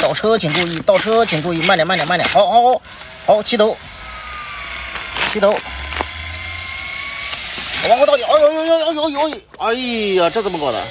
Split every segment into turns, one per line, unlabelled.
倒车请注意，倒车请注意，慢点，慢点，慢点。好，好，好，好，齐头，齐头，往后倒点。哎呦呦呦呦呦呦！哎呀，这怎么搞的？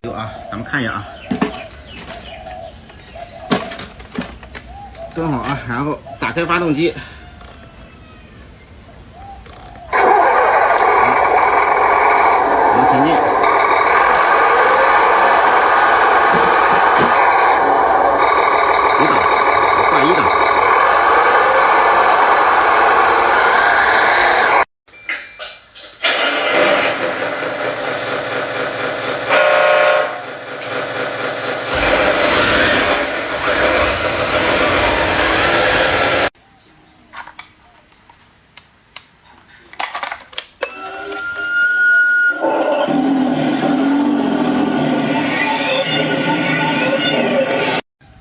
有啊，咱们看一下啊，蹲好啊，然后打开发动机，我们前进。10档，挂1档。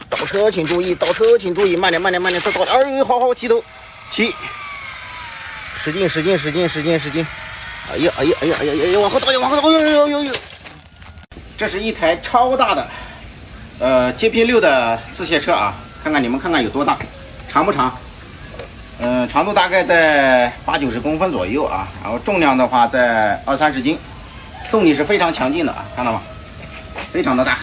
倒车请注意，倒车请注意，慢点，慢点，慢点，再倒点。哎呦，好好，齐头，齐，使劲，使劲，使劲，使劲，使劲。哎呀，哎呀，哎呀，哎呀，哎呀，往后倒，往后倒，呦。这是一台超大的接拼6的自卸车啊，看看你们看看有多大，长不长？长度大概在80-90公分左右啊，然后重量的话在20-30斤，动力是非常强劲的啊，看到吗？非常的大。